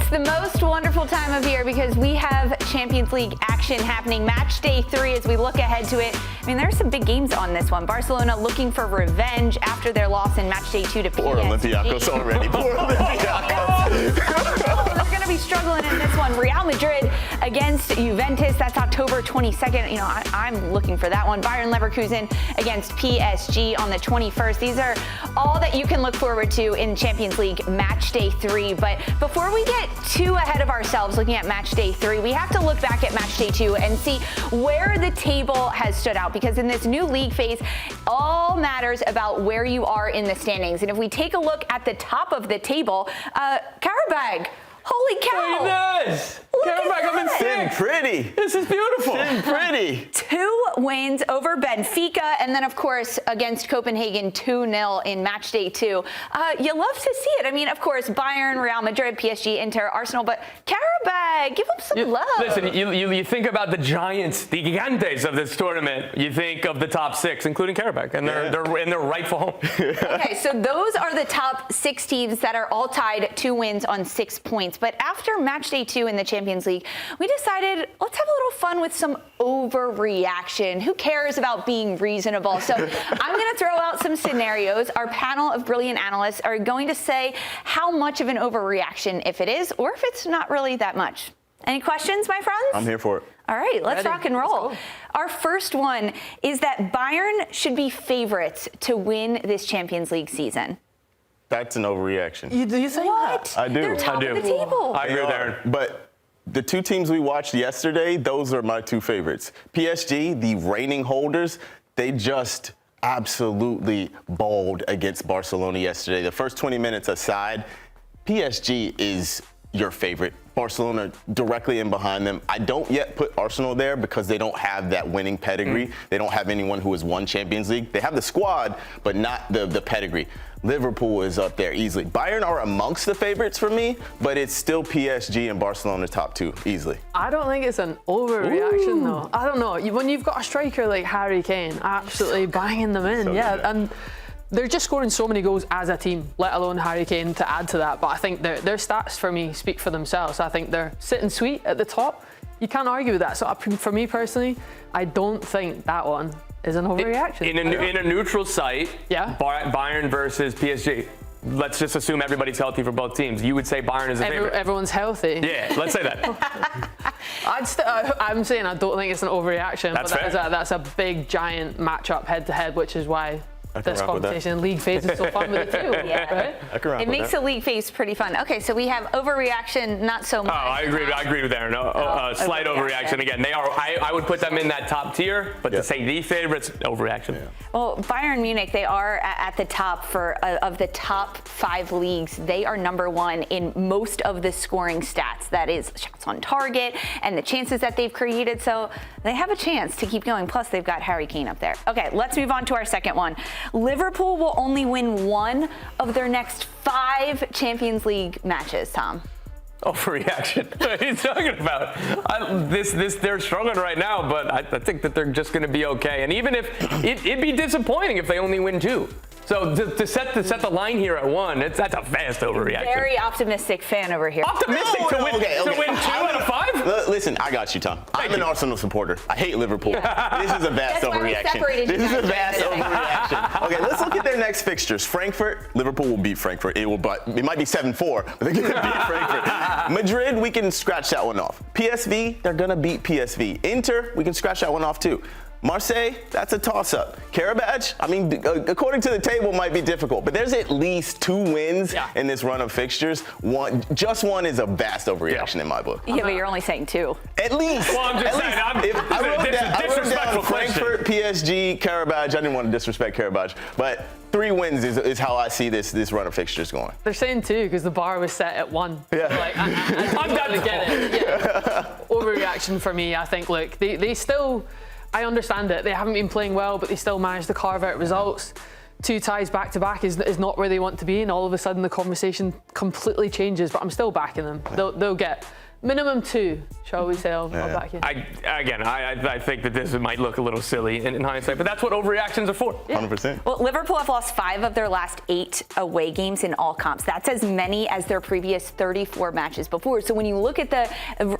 It's the most wonderful time of year because we have Champions League action happening. Match day 3 as we look ahead to it. I mean, there's some big games on this one. Barcelona looking for revenge after their loss in match day 2 to PSG. Poor Olympiacos already. Poor Olympiacos. They're going to be struggling in this one. Real Madrid against Juventus. That's October 22nd. You know, I'm looking for that one. Bayern Leverkusen against PSG on the 21st. These are all that you can look forward to in Champions League match day 3. But before we get too ahead of ourselves looking at match day 3, we have to look back at match day 2 and see where the table has stood out, because in this new league phase, all matters about where you are in the standings. And if we take a look at the top of the table, Karabag, holy cow! Very nice. Karabag up in Sitting pretty. This is beautiful. Sitting pretty. 2 wins over Benfica, and then, of course, against Copenhagen, 2-0 in match day 2. You love to see it. I mean, of course, Bayern, Real Madrid, PSG, Inter, Arsenal, but Karabag, give them some love. Listen, you think about the giants, the gigantes of this tournament. You think of the top 6, including Karabag, and they're in their rightful home. Okay, so those are the top 6 teams that are all tied 2 wins on 6 points. But after match day 2 in the Champions League, we decided let's have a little fun with some overreaction. Who cares about being reasonable? So I'm going to throw out some scenarios. Our panel of brilliant analysts are going to say how much of an overreaction, if it is, or if it's not really that much. Any questions, my friends? I'm here for it. All right, let's rock and roll. Let's go. Our first one is that Bayern should be favorites to win this Champions League season. That's an overreaction. Do you think What? I do. They're top of the table. I agree with Aaron. But the 2 teams we watched yesterday, those are my 2 favorites. PSG, the reigning holders, they just absolutely balled against Barcelona yesterday. The first 20 minutes aside, PSG is your favorite. Barcelona directly in behind them. I don't yet put Arsenal there because they don't have that winning pedigree. They don't have anyone who has won Champions League. They have the squad, but not the pedigree. Liverpool is up there easily. Bayern are amongst the favorites for me, but it's still PSG and Barcelona top 2 easily. I don't think it's an overreaction, though. I don't know. When you've got a striker like Harry Kane, absolutely banging them in, So good. and they're just scoring so many goals as a team, let alone Harry Kane to add to that. But I think their stats for me speak for themselves. I think they're sitting sweet at the top. You can't argue with that. So for me personally, I don't think that one is an overreaction. In a neutral site, Bayern versus PSG. Let's just assume everybody's healthy for both teams. You would say Bayern is a favorite. Everyone's healthy. Yeah, let's say that. I'm saying I don't think it's an overreaction. That's but fair. that's a big, giant matchup head-to-head, which is why this rock with that. competition league phase is so fun with the 2. Yeah. Right? I can rock It with makes that. the league phase pretty fun. Okay, so we have overreaction, not so much. Oh, I agree with Aaron. Slight overreaction again. They are. I would put them in that top tier, but to say the favorites, overreaction. Yeah. Well, Bayern Munich, they are at the top of the top 5 leagues. They are number 1 in most of the scoring stats. That is shots on target and the chances that they've created. So they have a chance to keep going. Plus, they've got Harry Kane up there. Okay, let's move on to our second one. Liverpool will only win 1 of their next 5 Champions League matches, Tom. Overreaction. What are you talking about? They're struggling right now, but I think that they're just going to be okay. And even if it'd be disappointing if they only win 2. So to set the line here at 1, that's a vast overreaction. Very optimistic fan over here. Optimistic to win 2 out of 5? Listen, I got you, Tom. I'm an Arsenal supporter. I hate Liverpool. This is a vast That's why we overreaction. separated you This is a guys vast yesterday. overreaction. Okay, let's look at their next fixtures. Frankfurt, Liverpool will beat Frankfurt. It might be 7-4, but they're going to beat Frankfurt. Madrid, we can scratch that one off. PSV, they're going to beat PSV. Inter, we can scratch that one off too. Marseille, that's a toss-up. Karabag, I mean, according to the table, might be difficult, but there's at least 2 wins in this run of fixtures. Just one is a vast overreaction in my book. Yeah, but you're only saying 2. At least. Well, I'm just saying, I wrote down question. Frankfurt, PSG, Karabag. I didn't want to disrespect Karabag, but 3 wins is how I see this run of fixtures going. They're saying 2 because the bar was set at 1. Yeah. Like, I totally get it. Yeah. Overreaction for me. I think, look, they still, I understand it. They haven't been playing well, but they still managed to carve out results. 2 ties back to back is not where they want to be, and all of a sudden the conversation completely changes. But I'm still backing them. They'll get minimum 2, shall we say? I'll back you. I think that this might look a little silly in hindsight, but that's what overreactions are for. 100%. Well, Liverpool have lost 5 of their last 8 away games in all comps. That's as many as their previous 34 matches before. So when you look at the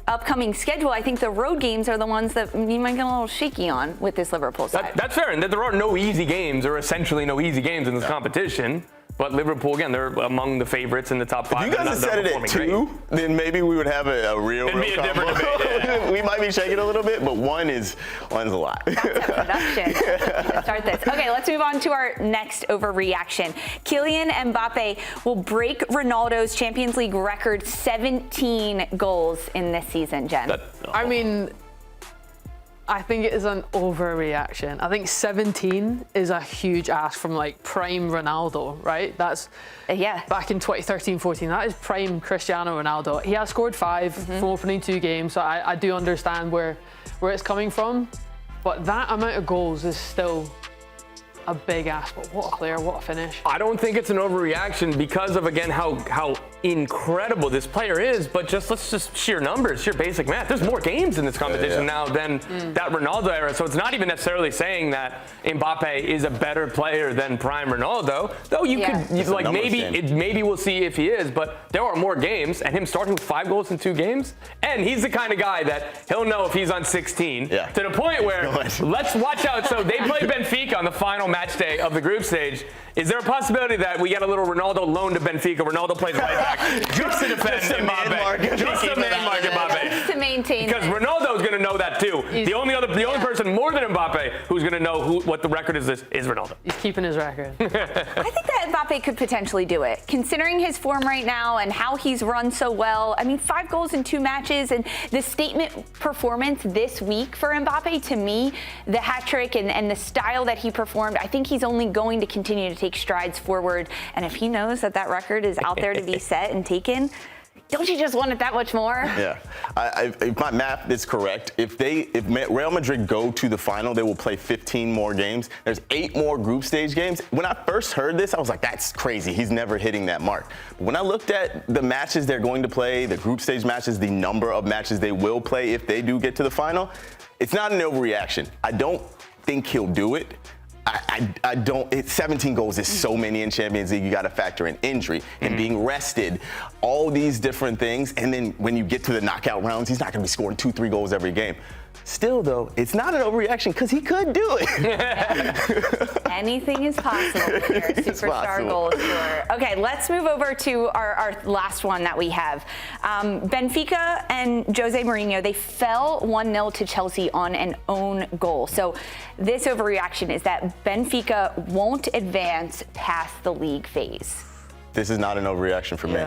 upcoming schedule, I think the road games are the ones that you might get a little shaky on with this Liverpool side. That's fair, and that there are no easy games, or essentially no easy games in this competition. But Liverpool, again, they're among the favorites in the top 5. If you guys had said it at 2, then maybe we would have a real It'd be a different debate. Yeah. We might be shaking a little bit, but one's a lot. That's a production. To start this. Okay, let's move on to our next overreaction. Kylian Mbappé will break Ronaldo's Champions League record, 17 goals in this season, Jen. I think it is an overreaction. I think 17 is a huge ask from like prime Ronaldo, right? That's back in 2013-14. That is prime Cristiano Ronaldo. He has scored 5 from opening 2 games, so I do understand where it's coming from. But that amount of goals is still a big ask. But what a player, what a finish. I don't think it's an overreaction because of, again, how incredible this player is, but let's just sheer numbers, sheer basic math. There's more games in this competition now than that Ronaldo era, so it's not even necessarily saying that Mbappe is a better player than prime Ronaldo, though maybe we'll see if he is, but there are more games, and him starting with 5 goals in 2 games, and he's the kind of guy that he'll know if he's on 16, to the point where, let's watch out. So they play Benfica on the final match day of the group stage. Is there a possibility that we get a little Ronaldo loan to Benfica? Ronaldo plays right back just to defend Mbappe. Just to man mark Mbappe. Just to maintain. Because Ronaldo's going to know that too. The only person more than Mbappe who's going to know what the record is Ronaldo. He's keeping his record. I think that Mbappe could potentially do it, considering his form right now and how he's run so well. I mean, 5 goals in 2 matches, and the statement performance this week for Mbappe, to me, the hat trick and the style that he performed, I think he's only going to continue to take strides forward. And if he knows that record is out there to be set and taken, don't you just want it that much more? Yeah. If my math is correct, if Real Madrid go to the final, they will play 15 more games. There's 8 more group stage games. When I first heard this, I was like, that's crazy. He's never hitting that mark. But when I looked at the matches they're going to play, the group stage matches, the number of matches they will play if they do get to the final, it's not an overreaction. I don't think he'll do it. 17 goals is so many in Champions League. You got to factor in injury and being rested, all these different things. And then when you get to the knockout rounds, he's not going to be scoring 2-3 goals every game. Still, though, it's not an overreaction because he could do it. Anything is possible when you're a superstar goal scorer. Okay, let's move over to our last one that we have. Benfica and Jose Mourinho, they fell 1-0 to Chelsea on an own goal. So this overreaction is that Benfica won't advance past the league phase. This is not an overreaction for me.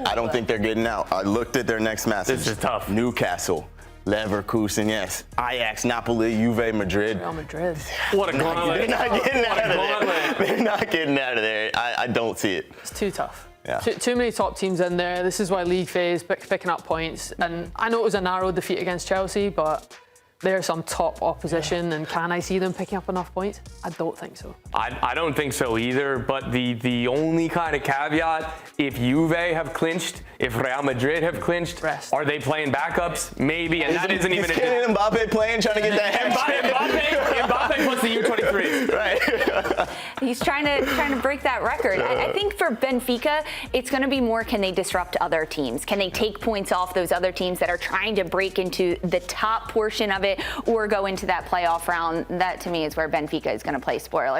I don't think they're getting out. I looked at their next matches. This is tough. Newcastle, Leverkusen, yes. Ajax, Napoli, Juve, Madrid. Real Madrid. What a gauntlet. They're not getting out of there. They're not getting out of there. I don't see it. It's too tough. Yeah. Too many top teams in there. This is why league phase, picking up points. And I know it was a narrow defeat against Chelsea, but there's some top opposition, and can I see them picking up enough points? I don't think so. I don't think so either, but the only kind of caveat, if Juve have clinched, if Real Madrid have clinched, are they playing backups? Maybe, and that isn't even... Is Kylian Mbappé playing, trying to get that Mbappé plus the U23. Right. He's trying to break that record. I think for Benfica, it's going to be more, can they disrupt other teams? Can they take points off those other teams that are trying to break into the top portion of it or go into that playoff round? That, to me, is where Benfica is going to play spoiler.